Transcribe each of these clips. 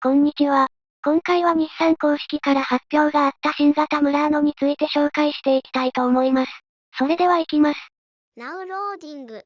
こんにちは。今回は日産公式から発表があった新型ムラーノについて紹介していきたいと思います。それでは行きます。Now loading。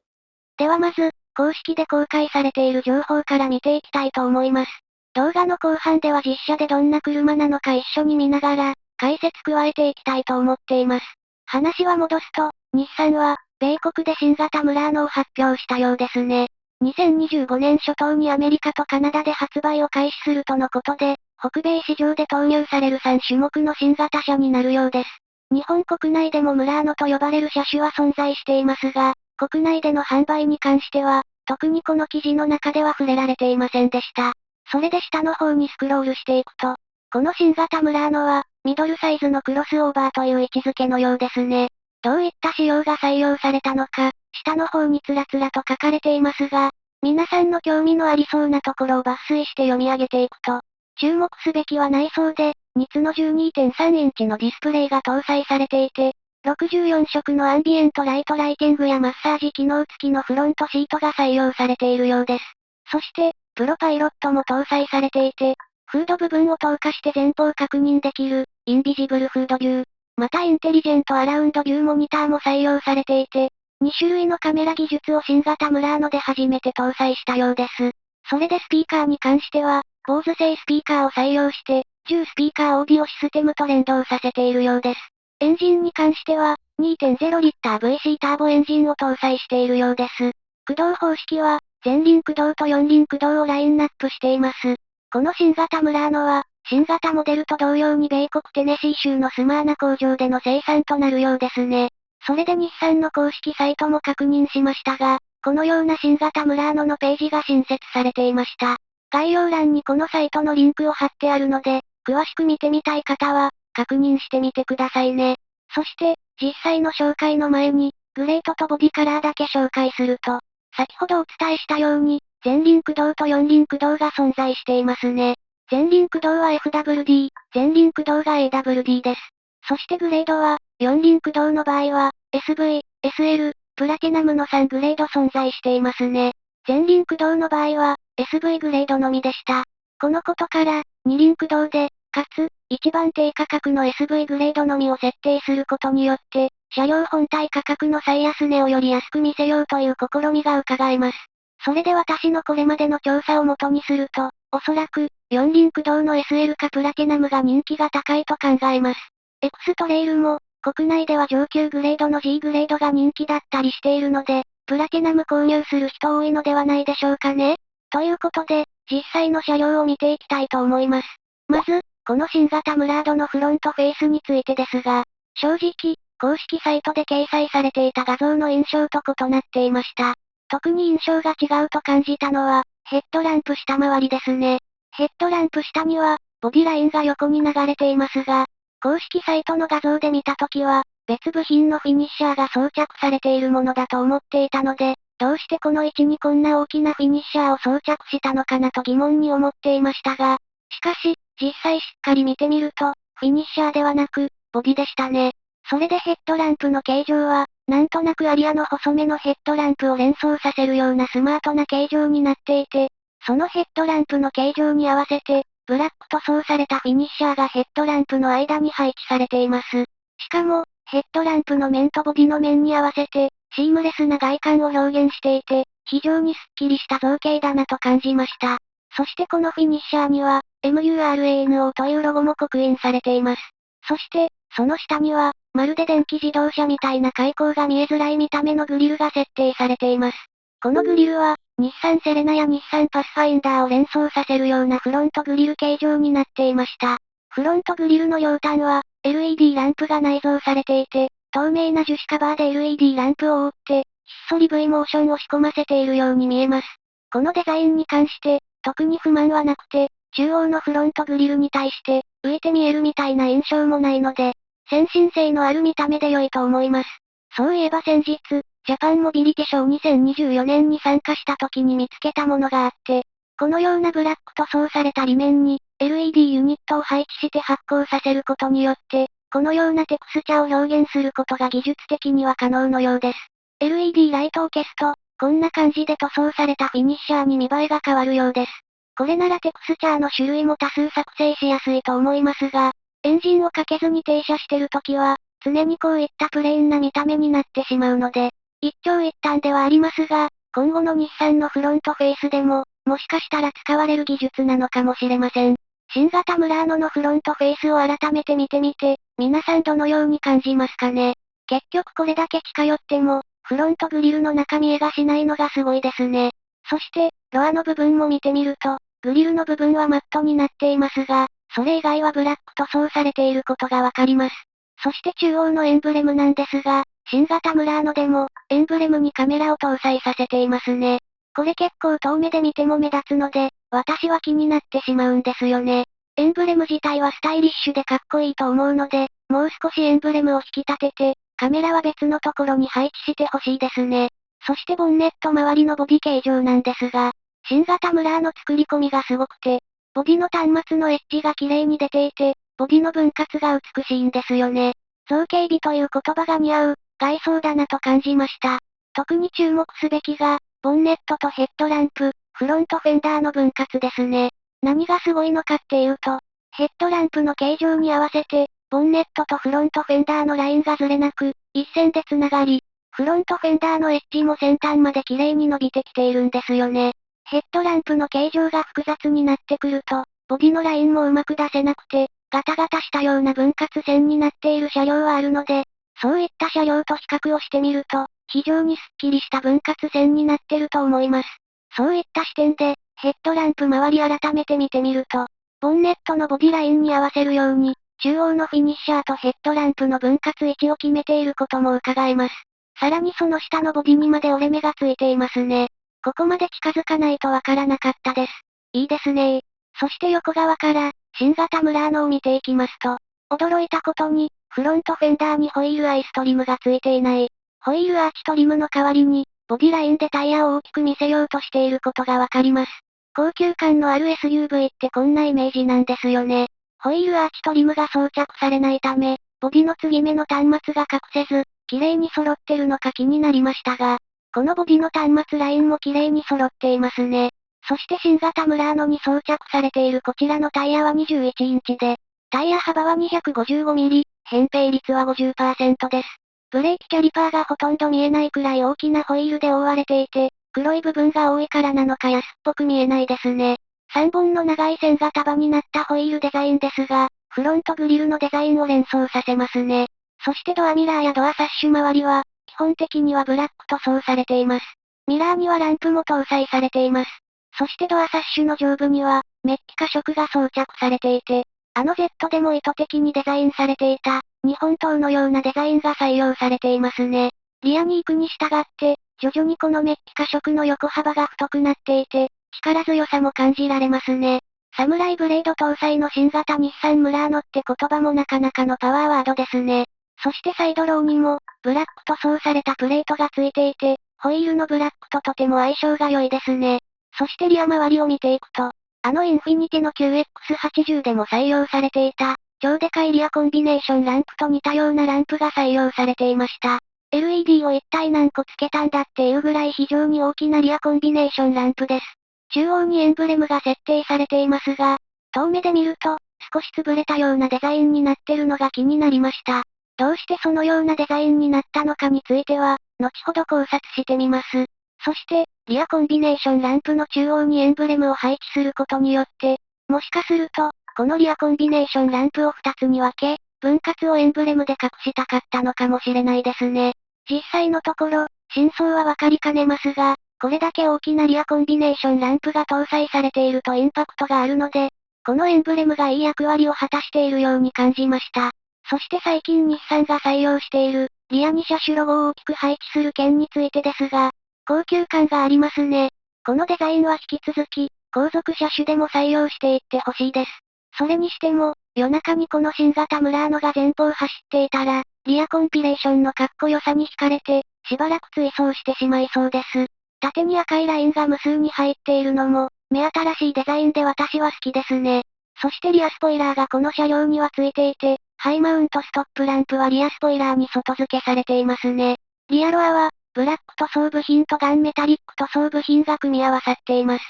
ではまず、公式で公開されている情報から見ていきたいと思います。動画の後半では実車でどんな車なのか一緒に見ながら、解説加えていきたいと思っています。話は戻すと、日産は、米国で新型ムラーノを発表したようですね。2025年初頭にアメリカとカナダで発売を開始するとのことで、北米市場で投入される3種目の新型車になるようです。日本国内でもムラーノと呼ばれる車種は存在していますが、国内での販売に関しては、特にこの記事の中では触れられていませんでした。それで下の方にスクロールしていくと、この新型ムラーノは、ミドルサイズのクロスオーバーという位置づけのようですね。どういった仕様が採用されたのか、下の方につらつらと書かれていますが、皆さんの興味のありそうなところを抜粋して読み上げていくと、注目すべきは内装で、ニツの 12.3 インチのディスプレイが搭載されていて、64色のアンビエントライトライティングやマッサージ機能付きのフロントシートが採用されているようです。そして、プロパイロットも搭載されていて、フード部分を透過して前方確認できる、インビジブルフードビュー。またインテリジェントアラウンドビューモニターも採用されていて、2種類のカメラ技術を新型ムラーノで初めて搭載したようです。それでスピーカーに関しては、坊主製スピーカーを採用して、10スピーカーオーディオシステムと連動させているようです。エンジンに関しては、2.0リッター VC ターボエンジンを搭載しているようです。駆動方式は、前輪駆動と四輪駆動をラインナップしています。この新型ムラーノは、新型モデルと同様に米国テネシー州のスマーナ工場での生産となるようですね。それで日産の公式サイトも確認しましたが、このような新型ムラーノのページが新設されていました。概要欄にこのサイトのリンクを貼ってあるので、詳しく見てみたい方は、確認してみてくださいね。そして、実際の紹介の前に、グレートとボディカラーだけ紹介すると、先ほどお伝えしたように、前輪駆動と四輪駆動が存在していますね。前輪駆動は FWD、前輪駆動が AWD です。そしてグレードは、四輪駆動の場合は、SV、SL、プラティナムの3グレード存在していますね。前輪駆動の場合は、SV グレードのみでした。このことから、二輪駆動で、かつ、一番低価格の SV グレードのみを設定することによって、車両本体価格の最安値をより安く見せようという試みが伺えます。それで私のこれまでの調査をもとにすると、おそらく、四輪駆動の SL かプラティナムが人気が高いと考えます。エクストレイルも、国内では上級グレードの G グレードが人気だったりしているので、プラティナム購入する人多いのではないでしょうかね。ということで、実際の車両を見ていきたいと思います。まず、この新型ムラードのフロントフェイスについてですが、正直、公式サイトで掲載されていた画像の印象と異なっていました。特に印象が違うと感じたのは、ヘッドランプ下回りですね。ヘッドランプ下には、ボディラインが横に流れていますが、公式サイトの画像で見たときは、別部品のフィニッシャーが装着されているものだと思っていたので、どうしてこの位置にこんな大きなフィニッシャーを装着したのかなと疑問に思っていましたが、しかし、実際しっかり見てみると、フィニッシャーではなく、ボディでしたね。それでヘッドランプの形状は、なんとなくアリアの細めのヘッドランプを連想させるようなスマートな形状になっていて、そのヘッドランプの形状に合わせて、ブラック塗装されたフィニッシャーがヘッドランプの間に配置されています。しかも、ヘッドランプの面とボディの面に合わせて、シームレスな外観を表現していて、非常にスッキリした造形だなと感じました。そしてこのフィニッシャーには、MURANO というロゴも刻印されています。そして、その下には、まるで電気自動車みたいな開口が見えづらい見た目のグリルが設定されています。このグリルは、日産セレナや日産パスファインダーを連想させるようなフロントグリル形状になっていました。フロントグリルの両端は、LED ランプが内蔵されていて、透明な樹脂カバーで LED ランプを覆って、ひっそり V モーションを仕込ませているように見えます。このデザインに関して、特に不満はなくて、中央のフロントグリルに対して、浮いて見えるみたいな印象もないので、先進性のある見た目で良いと思います。そういえば先日、ジャパンモビリティショー2024年に参加した時に見つけたものがあって、このようなブラック塗装された裏面に、LED ユニットを配置して発光させることによって、このようなテクスチャを表現することが技術的には可能のようです。LED ライトを消すと、こんな感じで塗装されたフィニッシャーに見栄えが変わるようです。これならテクスチャーの種類も多数作成しやすいと思いますが、エンジンをかけずに停車してるときは、常にこういったプレーンな見た目になってしまうので、一長一短ではありますが、今後の日産のフロントフェイスでも、もしかしたら使われる技術なのかもしれません。新型ムラーノのフロントフェイスを改めて見てみて、皆さんどのように感じますかね。結局これだけ近寄っても、フロントグリルの中見えがしないのがすごいですね。そして、ロアの部分も見てみると、グリルの部分はマットになっていますが、それ以外はブラック塗装されていることがわかります。そして中央のエンブレムなんですが、新型ムラーノでも、エンブレムにカメラを搭載させていますね。これ結構遠目で見ても目立つので、私は気になってしまうんですよね。エンブレム自体はスタイリッシュでかっこいいと思うので、もう少しエンブレムを引き立てて、カメラは別のところに配置してほしいですね。そしてボンネット周りのボディ形状なんですが、新型ムラーの作り込みがすごくて、ボディの端末のエッジが綺麗に出ていて、ボディの分割が美しいんですよね。造形美という言葉が似合う、外装だなと感じました。特に注目すべきが、ボンネットとヘッドランプ、フロントフェンダーの分割ですね。何がすごいのかっていうと、ヘッドランプの形状に合わせて、ボンネットとフロントフェンダーのラインがずれなく、一線で繋がり、フロントフェンダーのエッジも先端まで綺麗に伸びてきているんですよね。ヘッドランプの形状が複雑になってくると、ボディのラインもうまく出せなくて、ガタガタしたような分割線になっている車両はあるので、そういった車両と比較をしてみると、非常にスッキリした分割線になってると思います。そういった視点で、ヘッドランプ周り改めて見てみると、ボンネットのボディラインに合わせるように、中央のフィニッシャーとヘッドランプの分割位置を決めていることも伺えます。さらにその下のボディにまで折れ目がついていますね。ここまで近づかないとわからなかったです。いいですね。そして横側から、新型ムラーノを見ていきますと、驚いたことに、フロントフェンダーにホイールアイストリムがついていない。ホイールアーチトリムの代わりに、ボディラインでタイヤを大きく見せようとしていることがわかります。高級感のある SUV ってこんなイメージなんですよね。ホイールアーチトリムが装着されないため、ボディの継ぎ目の端末が隠せず、綺麗に揃ってるのか気になりましたが、このボディの端末ラインも綺麗に揃っていますね。そして新型ムラーノに装着されているこちらのタイヤは21インチで、タイヤ幅は255ミリ、扁平率は50%です。ブレーキキャリパーがほとんど見えないくらい大きなホイールで覆われていて、黒い部分が多いからなのか安っぽく見えないですね。3本の長い線が束になったホイールデザインですが、フロントグリルのデザインを連想させますね。そしてドアミラーやドアサッシュ周りは、基本的にはブラック塗装されています。ミラーにはランプも搭載されています。そしてドアサッシュの上部には、メッキ加色が装着されていて、あの Z でも意図的にデザインされていた、日本刀のようなデザインが採用されていますね。リアに行くに従って、徐々にこのメッキ加色の横幅が太くなっていて、力強さも感じられますね。サムライブレード搭載の新型日産ムラーノって言葉もなかなかのパワーワードですね。そしてサイドローにも、ブラック塗装されたプレートがついていて、ホイールのブラックととても相性が良いですね。そしてリア周りを見ていくと、あのインフィニティの QX80 でも採用されていた、超でかいリアコンビネーションランプと似たようなランプが採用されていました。LED を一体何個つけたんだっていうぐらい非常に大きなリアコンビネーションランプです。中央にエンブレムが設定されていますが、遠目で見ると、少し潰れたようなデザインになってるのが気になりました。どうしてそのようなデザインになったのかについては、後ほど考察してみます。そして、リアコンビネーションランプの中央にエンブレムを配置することによって、もしかすると、このリアコンビネーションランプを2つに分け、分割をエンブレムで隠したかったのかもしれないですね。実際のところ、真相はわかりかねますが、これだけ大きなリアコンビネーションランプが搭載されているとインパクトがあるので、このエンブレムがいい役割を果たしているように感じました。そして最近日産が採用している、リアに車種ロゴを大きく配置する件についてですが、高級感がありますね。このデザインは引き続き、後続車種でも採用していってほしいです。それにしても、夜中にこの新型ムラーノが前方走っていたら、リアコンピレーションのかっこよさに惹かれて、しばらく追走してしまいそうです。縦に赤いラインが無数に入っているのも、目新しいデザインで私は好きですね。そしてリアスポイラーがこの車両にはついていて、ハイマウントストップランプはリアスポイラーに外付けされていますね。リアロアは、ブラック塗装部品とガンメタリック塗装部品が組み合わさっています。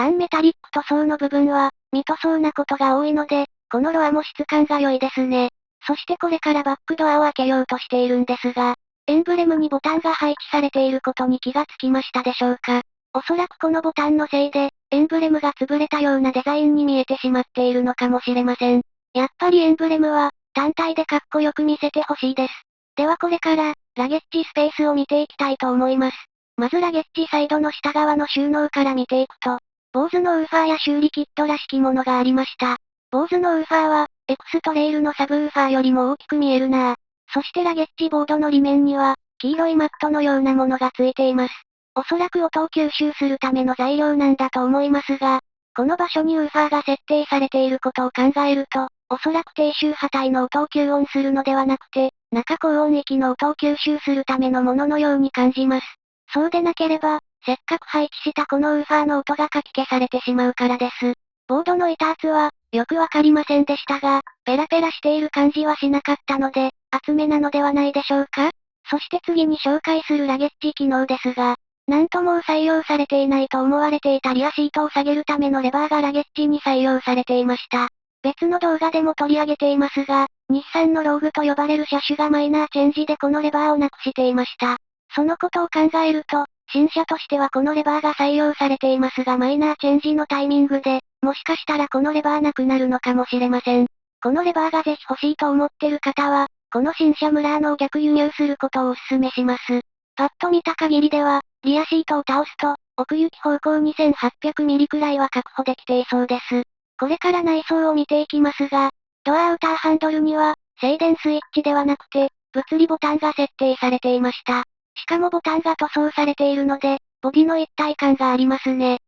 ガンメタリック塗装の部分は、見塗装なことが多いので、このロアも質感が良いですね。そしてこれからバックドアを開けようとしているんですが、エンブレムにボタンが配置されていることに気がつきましたでしょうか。おそらくこのボタンのせいで、エンブレムが潰れたようなデザインに見えてしまっているのかもしれません。やっぱりエンブレムは、単体でかっこよく見せてほしいです。ではこれから、ラゲッジスペースを見ていきたいと思います。まずラゲッジサイドの下側の収納から見ていくと、坊主のウーファーや修理キットらしきものがありました。坊主のウーファーは、エクストレイルのサブウーファーよりも大きく見えるなぁ。そしてラゲッジボードの裏面には、黄色いマットのようなものがついています。おそらく音を吸収するための材料なんだと思いますが、この場所にウーファーが設定されていることを考えると、おそらく低周波帯の音を吸音するのではなくて、中高音域の音を吸収するためのもののように感じます。そうでなければ、せっかく配置したこのウーファーの音がかき消されてしまうからです。ボードの板圧は、よくわかりませんでしたが、ペラペラしている感じはしなかったので、厚めなのではないでしょうか。そして次に紹介するラゲッジ機能ですが、なんともう採用されていないと思われていたリアシートを下げるためのレバーがラゲッジに採用されていました。別の動画でも取り上げていますが、日産のローグと呼ばれる車種がマイナーチェンジでこのレバーをなくしていました。そのことを考えると、新車としてはこのレバーが採用されていますがマイナーチェンジのタイミングで、もしかしたらこのレバーなくなるのかもしれません。このレバーがぜひ欲しいと思ってる方は、この新車ムラーノを逆輸入することをお勧めします。パッと見た限りでは、リアシートを倒すと、奥行き方向2800ミリくらいは確保できていそうです。これから内装を見ていきますが、ドアアウターハンドルには、静電スイッチではなくて、物理ボタンが設定されていました。しかもボタンが塗装されているので、ボディの一体感がありますね。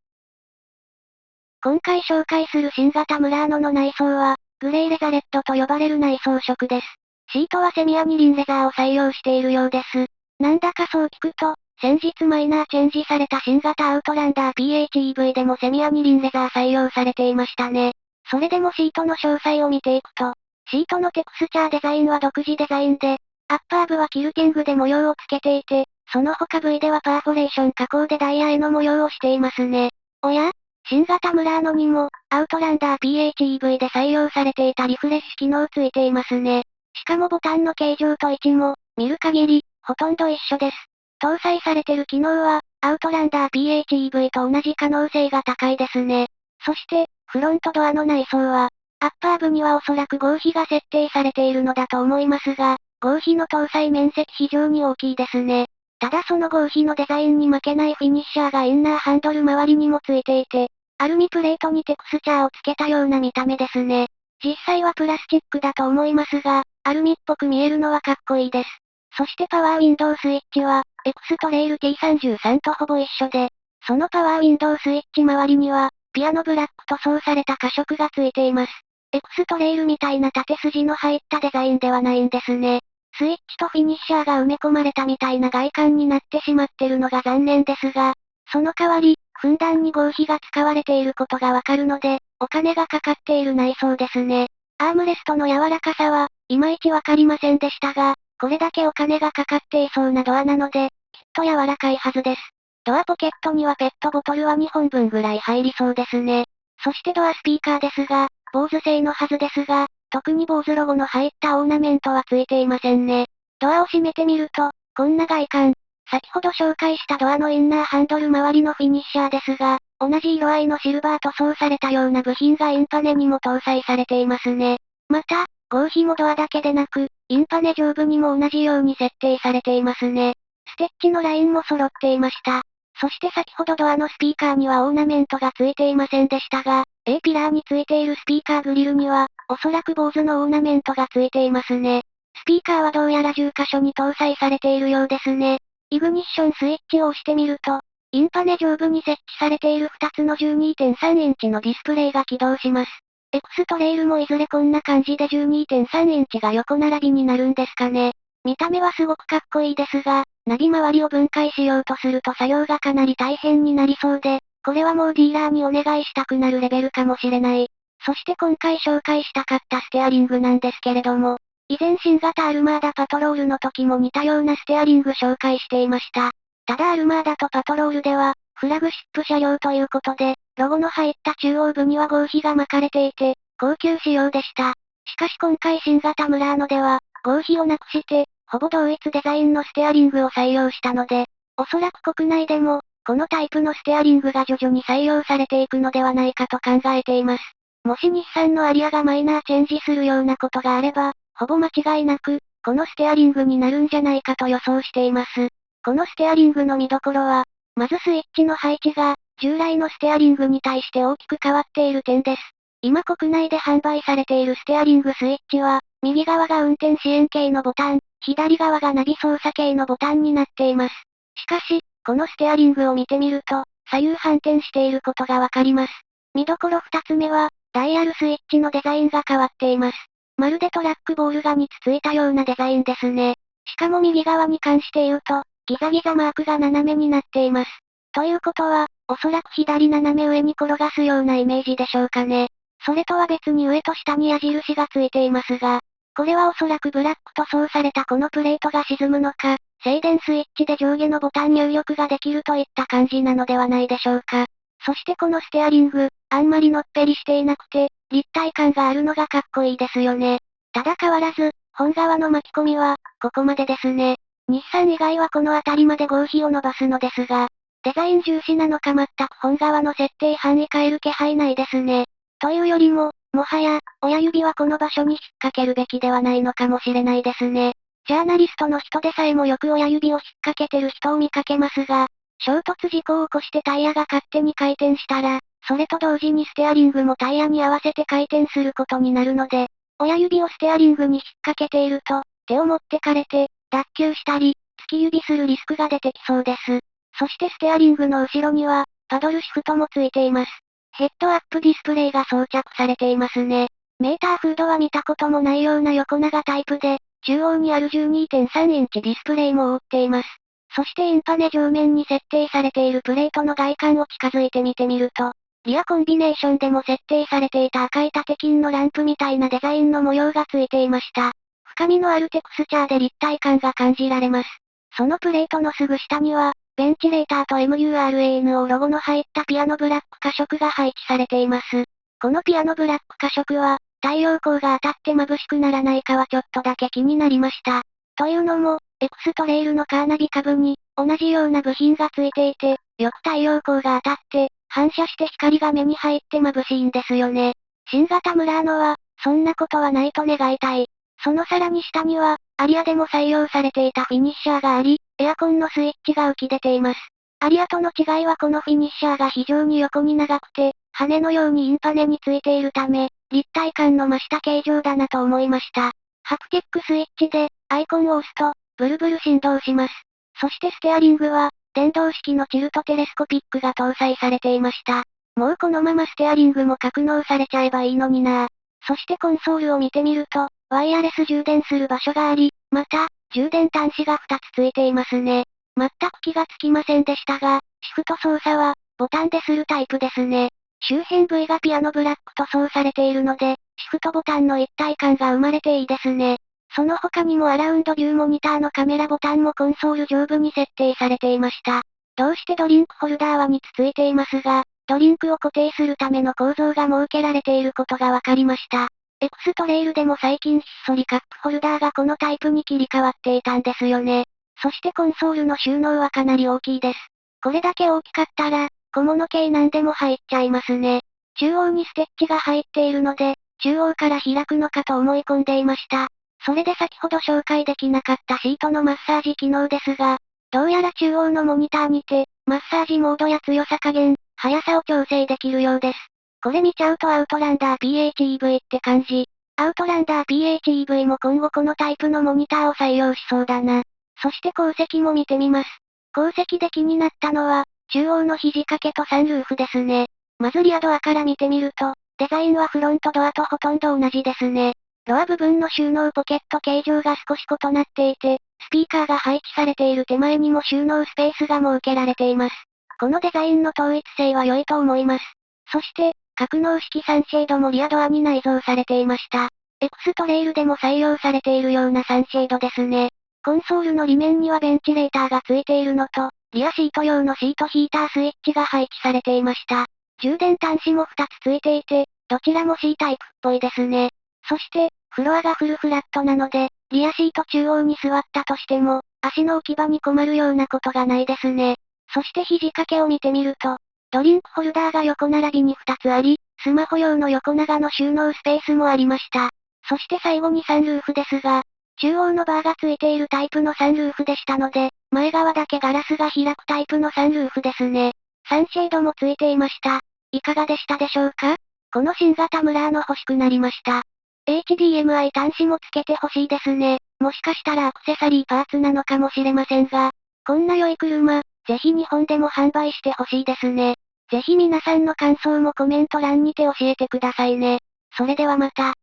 今回紹介する新型ムラーノの内装は、グレイレザレットと呼ばれる内装色です。シートはセミアニリンレザーを採用しているようです。なんだかそう聞くと、先日マイナーチェンジされた新型アウトランダー PHEV でもセミアニリンレザー採用されていましたね。それでもシートの詳細を見ていくと、シートのテクスチャーデザインは独自デザインで、アッパー部はキルティングで模様をつけていて、その他部位ではパーフォレーション加工でダイヤへの模様をしていますね。おや新型ムラーノにも、アウトランダー PHEV で採用されていたリフレッシュ機能ついていますね。しかもボタンの形状と位置も、見る限り、ほとんど一緒です。搭載されてる機能は、アウトランダー PHEV と同じ可能性が高いですね。そして、フロントドアの内装は、アッパー部にはおそらく合皮が設定されているのだと思いますが、合皮の搭載面積非常に大きいですね。ただその合皮のデザインに負けないフィニッシャーがインナーハンドル周りにもついていて、アルミプレートにテクスチャーをつけたような見た目ですね。実際はプラスチックだと思いますが、アルミっぽく見えるのはかっこいいです。そしてパワーウィンドウスイッチは、エクストレイル T33 とほぼ一緒で、そのパワーウィンドウスイッチ周りには、ピアノブラック塗装された加色がついています。エクストレイルみたいな縦筋の入ったデザインではないんですね。スイッチとフィニッシャーが埋め込まれたみたいな外観になってしまってるのが残念ですが、その代わり、ふんだんに合皮が使われていることがわかるので、お金がかかっている内装ですね。アームレストの柔らかさは、いまいちわかりませんでしたが、これだけお金がかかっていそうなドアなので、きっと柔らかいはずです。ドアポケットにはペットボトルは2本分ぐらい入りそうですね。そしてドアスピーカーですが、坊主製のはずですが、特に坊主ロゴの入ったオーナメントはついていませんね。ドアを閉めてみると、こんな外観。先ほど紹介したドアのインナーハンドル周りのフィニッシャーですが、同じ色合いのシルバー塗装されたような部品がインパネにも搭載されていますね。また、合皮もドアだけでなく、インパネ上部にも同じように設定されていますね。ステッチのラインも揃っていました。そして先ほどドアのスピーカーにはオーナメントがついていませんでしたが、A ピラーについているスピーカーグリルには、おそらく坊主のオーナメントがついていますね。スピーカーはどうやら10箇所に搭載されているようですね。イグニッションスイッチを押してみると、インパネ上部に設置されている2つの 12.3 インチのディスプレイが起動します。エクストレイルもいずれこんな感じで 12.3 インチが横並びになるんですかね。見た目はすごくかっこいいですが、ナビ周りを分解しようとすると作業がかなり大変になりそうで、これはもうディーラーにお願いしたくなるレベルかもしれない。そして今回紹介したかったステアリングなんですけれども、以前新型アルマーダパトロールの時も似たようなステアリング紹介していました。ただアルマーダとパトロールでは、フラグシップ車両ということで、ロゴの入った中央部には合皮が巻かれていて、高級仕様でした。しかし今回新型ムラーノでは、合皮をなくして、ほぼ同一デザインのステアリングを採用したので、おそらく国内でも、このタイプのステアリングが徐々に採用されていくのではないかと考えています。もし日産のアリアがマイナーチェンジするようなことがあれば、ほぼ間違いなく、このステアリングになるんじゃないかと予想しています。このステアリングの見どころは、まずスイッチの配置が、従来のステアリングに対して大きく変わっている点です。今国内で販売されているステアリングスイッチは、右側が運転支援系のボタン、左側がナビ操作系のボタンになっています。しかし、このステアリングを見てみると、左右反転していることがわかります。見どころ二つ目は、ダイヤルスイッチのデザインが変わっています。まるでトラックボールが3つついたようなデザインですね。しかも右側に関して言うと、ギザギザマークが斜めになっています。ということは、おそらく左斜め上に転がすようなイメージでしょうかね。それとは別に上と下に矢印がついていますが、これはおそらくブラック塗装されたこのプレートが沈むのか、静電スイッチで上下のボタン入力ができるといった感じなのではないでしょうか。そしてこのステアリング、あんまりのっぺりしていなくて、立体感があるのがかっこいいですよね。ただ変わらず、本側の巻き込みは、ここまでですね。日産以外はこの辺りまで合皮を伸ばすのですが、デザイン重視なのか全く本側の設定範囲変える気配ないですね。というよりも、もはや、親指はこの場所に引っ掛けるべきではないのかもしれないですね。ジャーナリストの人でさえもよく親指を引っ掛けてる人を見かけますが、衝突事故を起こしてタイヤが勝手に回転したら、それと同時にステアリングもタイヤに合わせて回転することになるので、親指をステアリングに引っ掛けていると、手を持ってかれて、脱臼したり、突き指するリスクが出てきそうです。そしてステアリングの後ろには、パドルシフトもついています。ヘッドアップディスプレイが装着されていますね。メーターフードは見たこともないような横長タイプで、中央にある 12.3 インチディスプレイも覆っています。そしてインパネ上面に設定されているプレートの外観を近づいて見てみると、リアコンビネーションでも設定されていた赤い縦金のランプみたいなデザインの模様がついていました。深みのあるテクスチャーで立体感が感じられます。そのプレートのすぐ下には、ベンチレーターと MURANO ロゴの入ったピアノブラック加色が配置されています。このピアノブラック加色は、太陽光が当たって眩しくならないかはちょっとだけ気になりました。というのも、エクストレイルのカーナビ株に、同じような部品がついていて、よく太陽光が当たって、反射して光が目に入って眩しいんですよね。新型ムラーノは、そんなことはないと願いたい。そのさらに下には、アリアでも採用されていたフィニッシャーがあり、エアコンのスイッチが浮き出ています。アリアとの違いはこのフィニッシャーが非常に横に長くて、羽のようにインパネについているため、立体感の増した形状だなと思いました。ハプティックスイッチで、アイコンを押すと、ブルブル振動します。そしてステアリングは、電動式のチルトテレスコピックが搭載されていました。もうこのままステアリングも格納されちゃえばいいのになぁ。そしてコンソールを見てみると、ワイヤレス充電する場所があり、また、充電端子が2つついていますね。全く気がつきませんでしたが、シフト操作は、ボタンでするタイプですね。周辺部位がピアノブラック塗装されているので、シフトボタンの一体感が生まれていいですね。その他にもアラウンドビューモニターのカメラボタンもコンソール上部に設定されていました。どうしてドリンクホルダーは3つついていますが、ドリンクを固定するための構造が設けられていることが分かりました。エクストレイルでも最近ひっそりカップホルダーがこのタイプに切り替わっていたんですよね。そしてコンソールの収納はかなり大きいです。これだけ大きかったら、小物系なんでも入っちゃいますね。中央にステッチが入っているので、中央から開くのかと思い込んでいました。それで先ほど紹介できなかったシートのマッサージ機能ですが、どうやら中央のモニターにて、マッサージモードや強さ加減、速さを調整できるようです。これ見ちゃうとアウトランダー PHEV って感じ。アウトランダー PHEV も今後このタイプのモニターを採用しそうだな。そして後席も見てみます。後席で気になったのは、中央の肘掛けとサンルーフですね。まずリアドアから見てみると、デザインはフロントドアとほとんど同じですね。ドア部分の収納ポケット形状が少し異なっていて、スピーカーが配置されている手前にも収納スペースが設けられています。このデザインの統一性は良いと思います。そして、格納式サンシェードもリアドアに内蔵されていました。エクストレイルでも採用されているようなサンシェードですね。コンソールの裏面にはベンチレーターがついているのと、リアシート用のシートヒータースイッチが配置されていました。充電端子も2つついていて、どちらも C タイプっぽいですね。そして、フロアがフルフラットなので、リアシート中央に座ったとしても、足の置き場に困るようなことがないですね。そして肘掛けを見てみると、ドリンクホルダーが横並びに2つあり、スマホ用の横長の収納スペースもありました。そして最後にサンルーフですが、中央のバーがついているタイプのサンルーフでしたので、前側だけガラスが開くタイプのサンルーフですね。サンシェードもついていました。いかがでしたでしょうか？この新型ムラーノ欲しくなりました。HDMI 端子もつけてほしいですね。もしかしたらアクセサリーパーツなのかもしれませんが、こんな良い車、ぜひ日本でも販売してほしいですね。ぜひ皆さんの感想もコメント欄にて教えてくださいね。それではまた。